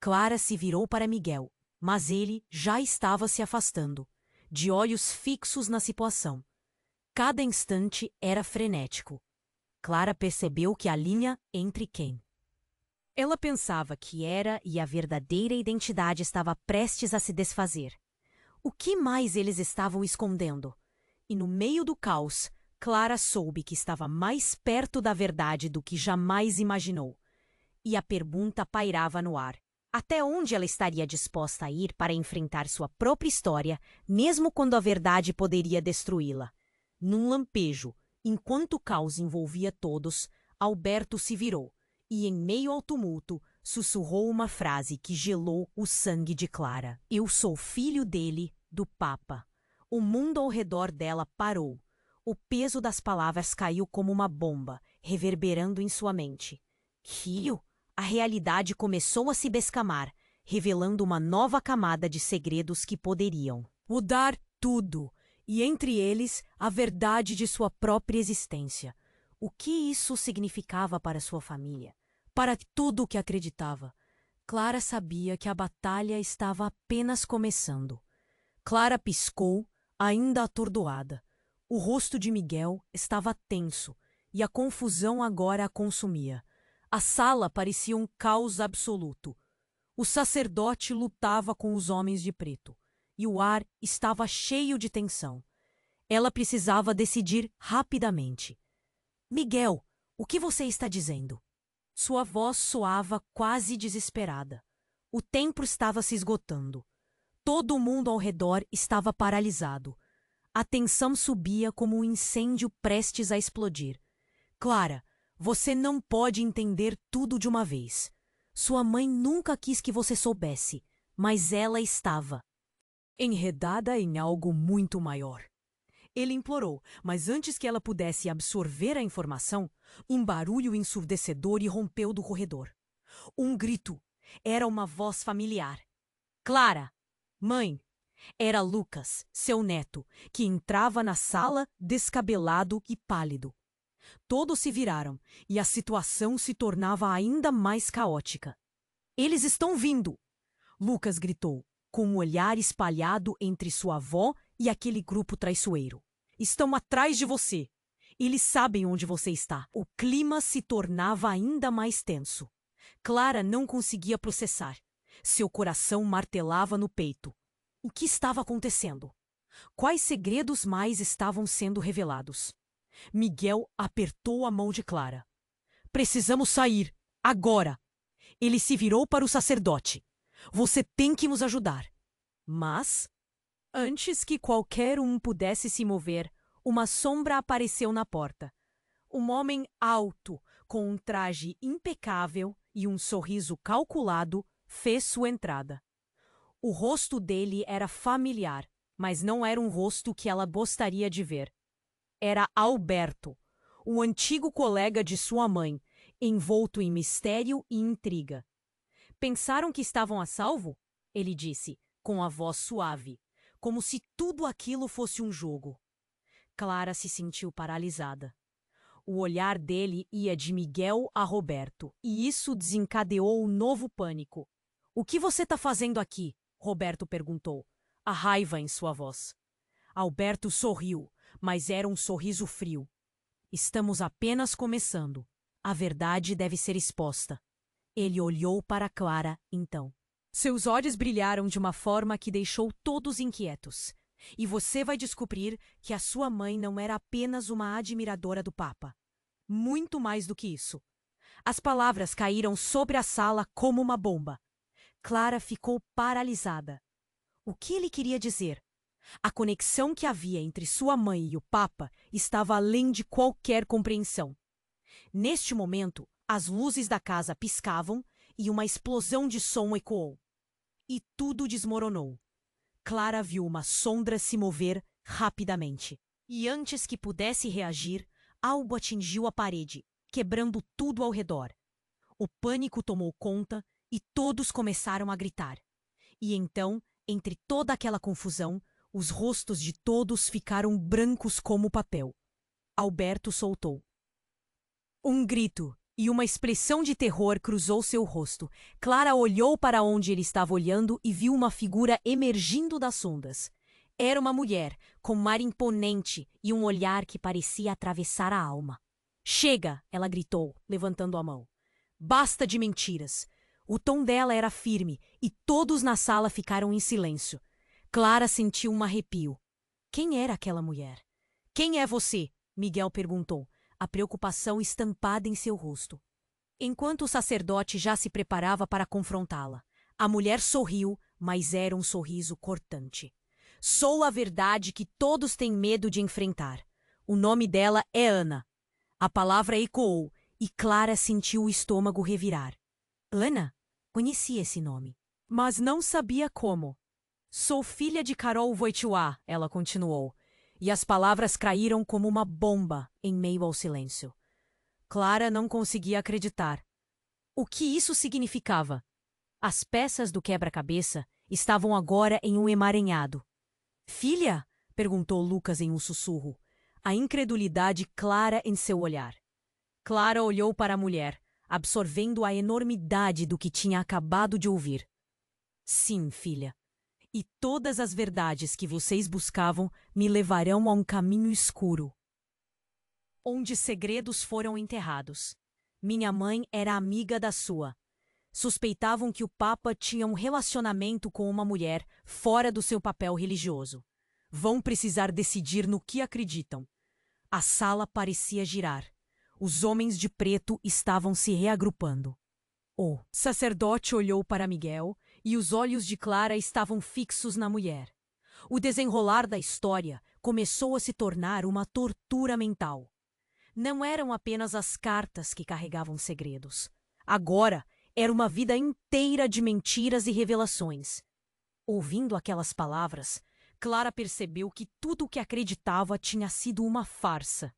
Clara se virou para Miguel, mas ele já estava se afastando, de olhos fixos na situação. Cada instante era frenético. Clara percebeu que a linha entre quem ela pensava que era e a verdadeira identidade estava prestes a se desfazer. O que mais eles estavam escondendo? E no meio do caos, Clara soube que estava mais perto da verdade do que jamais imaginou. E a pergunta pairava no ar. Até onde ela estaria disposta a ir para enfrentar sua própria história, mesmo quando a verdade poderia destruí-la? Num lampejo, enquanto o caos envolvia todos, Alberto se virou e, em meio ao tumulto, sussurrou uma frase que gelou o sangue de Clara. Eu sou filho dele, do Papa. O mundo ao redor dela parou. O peso das palavras caiu como uma bomba, reverberando em sua mente. Filho? A realidade começou a se descamar, revelando uma nova camada de segredos que poderiam mudar tudo, e entre eles a verdade de sua própria existência. O que isso significava para sua família? Para tudo o que acreditava? Clara sabia que a batalha estava apenas começando. Clara piscou, ainda atordoada. O rosto de Miguel estava tenso, e a confusão agora a consumia. A sala parecia um caos absoluto. O sacerdote lutava com os homens de preto, e o ar estava cheio de tensão. Ela precisava decidir rapidamente. Miguel, o que você está dizendo? Sua voz soava quase desesperada. O tempo estava se esgotando. Todo o mundo ao redor estava paralisado. A tensão subia como um incêndio prestes a explodir. Clara, você não pode entender tudo de uma vez. Sua mãe nunca quis que você soubesse, mas ela estava enredada em algo muito maior. Ele implorou, mas antes que ela pudesse absorver a informação, um barulho ensurdecedor irrompeu do corredor. Um grito. Era uma voz familiar. Clara! Mãe! Era Lucas, seu neto, que entrava na sala descabelado e pálido. Todos se viraram, e a situação se tornava ainda mais caótica. Eles estão vindo! Lucas gritou, com um olhar espalhado entre sua avó e aquele grupo traiçoeiro. Estão atrás de você. Eles sabem onde você está. O clima se tornava ainda mais tenso. Clara não conseguia processar. Seu coração martelava no peito. O que estava acontecendo? Quais segredos mais estavam sendo revelados? Miguel apertou a mão de Clara. Precisamos sair, agora! Ele se virou para o sacerdote. Você tem que nos ajudar. Mas, antes que qualquer um pudesse se mover, uma sombra apareceu na porta. Um homem alto, com um traje impecável e um sorriso calculado, fez sua entrada. O rosto dele era familiar, mas não era um rosto que ela gostaria de ver. Era Alberto, o antigo colega de sua mãe, envolto em mistério e intriga. Pensaram que estavam a salvo? Ele disse, com a voz suave, como se tudo aquilo fosse um jogo. Clara se sentiu paralisada. O olhar dele ia de Miguel a Roberto, e isso desencadeou um novo pânico. O que você está fazendo aqui? Roberto perguntou, a raiva em sua voz. Alberto sorriu, mas era um sorriso frio. Estamos apenas começando. A verdade deve ser exposta. Ele olhou para Clara, então. Seus olhos brilharam de uma forma que deixou todos inquietos. E você vai descobrir que a sua mãe não era apenas uma admiradora do Papa. Muito mais do que isso. As palavras caíram sobre a sala como uma bomba. Clara ficou paralisada. O que ele queria dizer? A conexão que havia entre sua mãe e o Papa estava além de qualquer compreensão. Neste momento, as luzes da casa piscavam e uma explosão de som ecoou. E tudo desmoronou. Clara viu uma sombra se mover rapidamente. E antes que pudesse reagir, algo atingiu a parede, quebrando tudo ao redor. O pânico tomou conta e todos começaram a gritar. E então, entre toda aquela confusão, os rostos de todos ficaram brancos como papel. Alberto soltou um grito e uma expressão de terror cruzou seu rosto. Clara olhou para onde ele estava olhando e viu uma figura emergindo das ondas. Era uma mulher, com um ar imponente e um olhar que parecia atravessar a alma. Chega! Ela gritou, levantando a mão. Basta de mentiras! O tom dela era firme e todos na sala ficaram em silêncio. Clara sentiu um arrepio. Quem era aquela mulher? Quem é você? Miguel perguntou, a preocupação estampada em seu rosto. Enquanto o sacerdote já se preparava para confrontá-la, a mulher sorriu, mas era um sorriso cortante. Sou a verdade que todos têm medo de enfrentar. O nome dela é Ana. A palavra ecoou e Clara sentiu o estômago revirar. Ana? Conhecia esse nome, mas não sabia como. Sou filha de Karol Wojtyła, ela continuou, e as palavras caíram como uma bomba em meio ao silêncio. Clara não conseguia acreditar. O que isso significava? As peças do quebra-cabeça estavam agora em um emaranhado. Filha? Perguntou Lucas em um sussurro, a incredulidade clara em seu olhar. Clara olhou para a mulher, absorvendo a enormidade do que tinha acabado de ouvir. Sim, filha. E todas as verdades que vocês buscavam me levarão a um caminho escuro, onde segredos foram enterrados. Minha mãe era amiga da sua. Suspeitavam que o Papa tinha um relacionamento com uma mulher fora do seu papel religioso. Vão precisar decidir no que acreditam. A sala parecia girar. Os homens de preto estavam se reagrupando. O sacerdote olhou para Miguel e os olhos de Clara estavam fixos na mulher. O desenrolar da história começou a se tornar uma tortura mental. Não eram apenas as cartas que carregavam segredos. Agora era uma vida inteira de mentiras e revelações. Ouvindo aquelas palavras, Clara percebeu que tudo o que acreditava tinha sido uma farsa.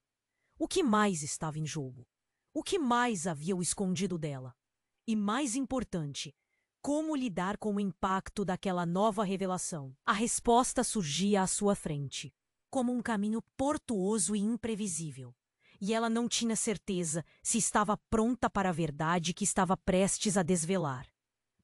O que mais estava em jogo? O que mais haviam escondido dela? E mais importante, como lidar com o impacto daquela nova revelação? A resposta surgia à sua frente, como um caminho tortuoso e imprevisível. E ela não tinha certeza se estava pronta para a verdade que estava prestes a desvelar.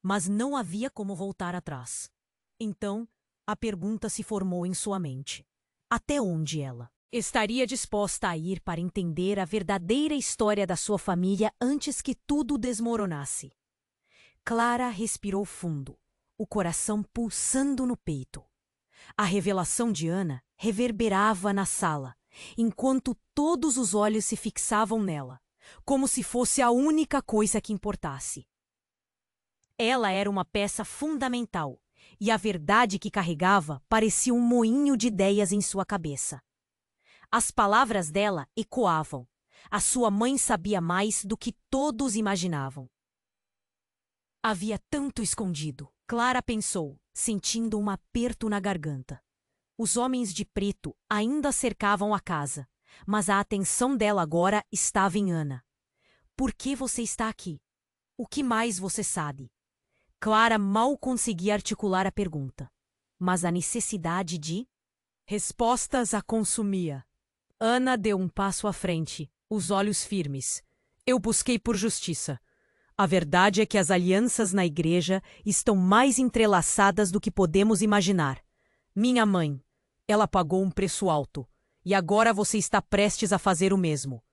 Mas não havia como voltar atrás. Então, a pergunta se formou em sua mente. Até onde ela Estaria disposta a ir para entender a verdadeira história da sua família antes que tudo desmoronasse. Clara respirou fundo, o coração pulsando no peito. A revelação de Ana reverberava na sala, enquanto todos os olhos se fixavam nela, como se fosse a única coisa que importasse. Ela era uma peça fundamental, e a verdade que carregava parecia um moinho de ideias em sua cabeça. As palavras dela ecoavam. A sua mãe sabia mais do que todos imaginavam. Havia tanto escondido, Clara pensou, sentindo um aperto na garganta. Os homens de preto ainda cercavam a casa, mas a atenção dela agora estava em Ana. Por que você está aqui? O que mais você sabe? Clara mal conseguia articular a pergunta, mas a necessidade de respostas a consumia. Ana deu um passo à frente, os olhos firmes. Eu busquei por justiça. A verdade é que as alianças na igreja estão mais entrelaçadas do que podemos imaginar. Minha mãe, ela pagou um preço alto, e agora você está prestes a fazer o mesmo.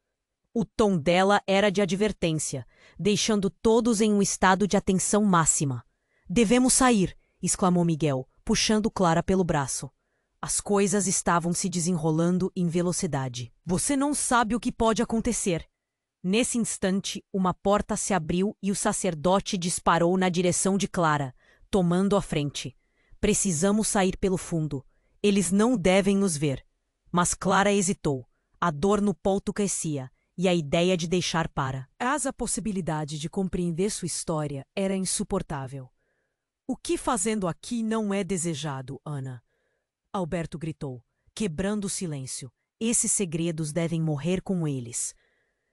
O tom dela era de advertência, deixando todos em um estado de atenção máxima. Devemos sair, exclamou Miguel, puxando Clara pelo braço. As coisas estavam se desenrolando em velocidade. Você não sabe o que pode acontecer. Nesse instante, uma porta se abriu e o sacerdote disparou na direção de Clara, tomando a frente. Precisamos sair pelo fundo. Eles não devem nos ver. Mas Clara hesitou. A dor no peito crescia, e a ideia de deixar para. Mas a possibilidade de compreender sua história era insuportável. O que fazendo aqui não é desejado, Ana? Alberto gritou, quebrando o silêncio. Esses segredos devem morrer com eles.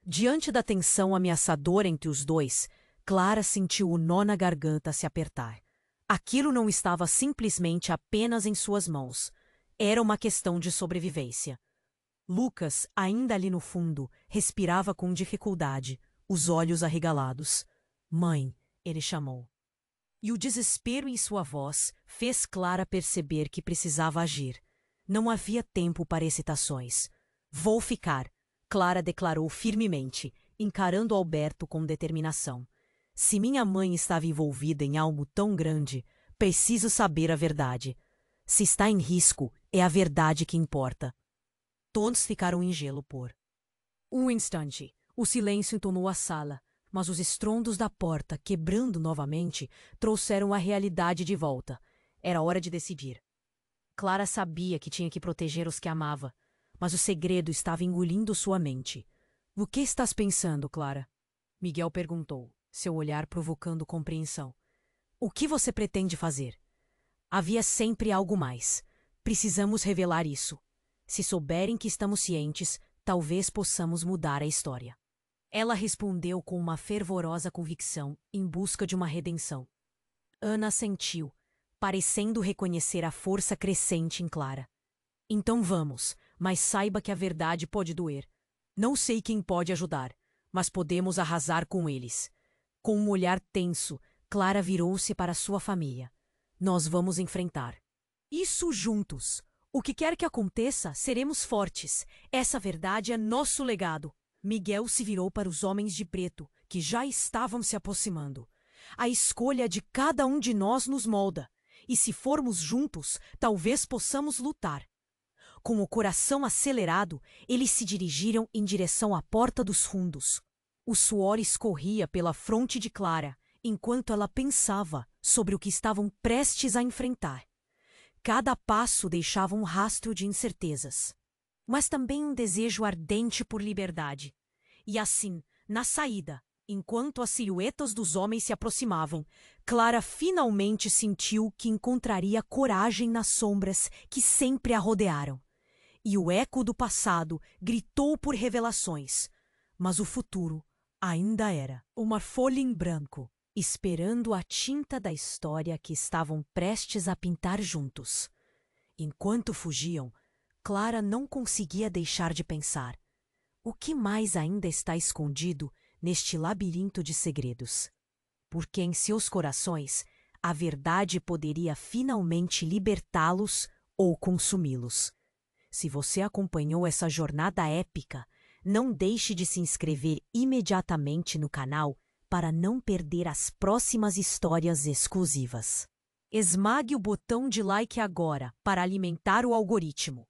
Diante da tensão ameaçadora entre os dois, Clara sentiu o nó na garganta se apertar. Aquilo não estava simplesmente apenas em suas mãos. Era uma questão de sobrevivência. Lucas, ainda ali no fundo, respirava com dificuldade, os olhos arregalados. Mãe, ele chamou. E o desespero em sua voz fez Clara perceber que precisava agir. Não havia tempo para hesitações. Vou ficar, Clara declarou firmemente, encarando Alberto com determinação. Se minha mãe estava envolvida em algo tão grande, preciso saber a verdade. Se está em risco, é a verdade que importa. Todos ficaram em gelo por um instante. O silêncio entonou a sala, mas os estrondos da porta, quebrando novamente, trouxeram a realidade de volta. Era hora de decidir. Clara sabia que tinha que proteger os que amava, mas o segredo estava engolindo sua mente. O que estás pensando, Clara? Miguel perguntou, seu olhar provocando compreensão. O que você pretende fazer? Havia sempre algo mais. Precisamos revelar isso. Se souberem que estamos cientes, talvez possamos mudar a história. Ela respondeu com uma fervorosa convicção, em busca de uma redenção. Ana assentiu, parecendo reconhecer a força crescente em Clara. Então vamos, mas saiba que a verdade pode doer. Não sei quem pode ajudar, mas podemos arrasar com eles. Com um olhar tenso, Clara virou-se para sua família. Nós vamos enfrentar. Isso juntos. O que quer que aconteça, seremos fortes. Essa verdade é nosso legado. Miguel se virou para os homens de preto, que já estavam se aproximando. A escolha de cada um de nós nos molda, e se formos juntos, talvez possamos lutar. Com o coração acelerado, eles se dirigiram em direção à porta dos fundos. O suor escorria pela fronte de Clara, enquanto ela pensava sobre o que estavam prestes a enfrentar. Cada passo deixava um rastro de incertezas, mas também um desejo ardente por liberdade. E assim, na saída, enquanto as silhuetas dos homens se aproximavam, Clara finalmente sentiu que encontraria coragem nas sombras que sempre a rodearam. E o eco do passado gritou por revelações, mas o futuro ainda era uma folha em branco, esperando a tinta da história que estavam prestes a pintar juntos. Enquanto fugiam, Clara não conseguia deixar de pensar. O que mais ainda está escondido neste labirinto de segredos? Porque em seus corações a verdade poderia finalmente libertá-los ou consumi-los. Se você acompanhou essa jornada épica, não deixe de se inscrever imediatamente no canal para não perder as próximas histórias exclusivas. Esmague o botão de like agora para alimentar o algoritmo.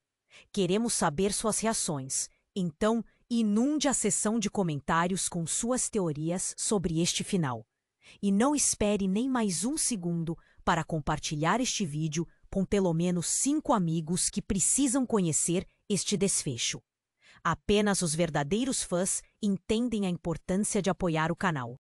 Queremos saber suas reações, então inunde a seção de comentários com suas teorias sobre este final. E não espere nem mais um segundo para compartilhar este vídeo com pelo menos 5 amigos que precisam conhecer este desfecho. Apenas os verdadeiros fãs entendem a importância de apoiar o canal.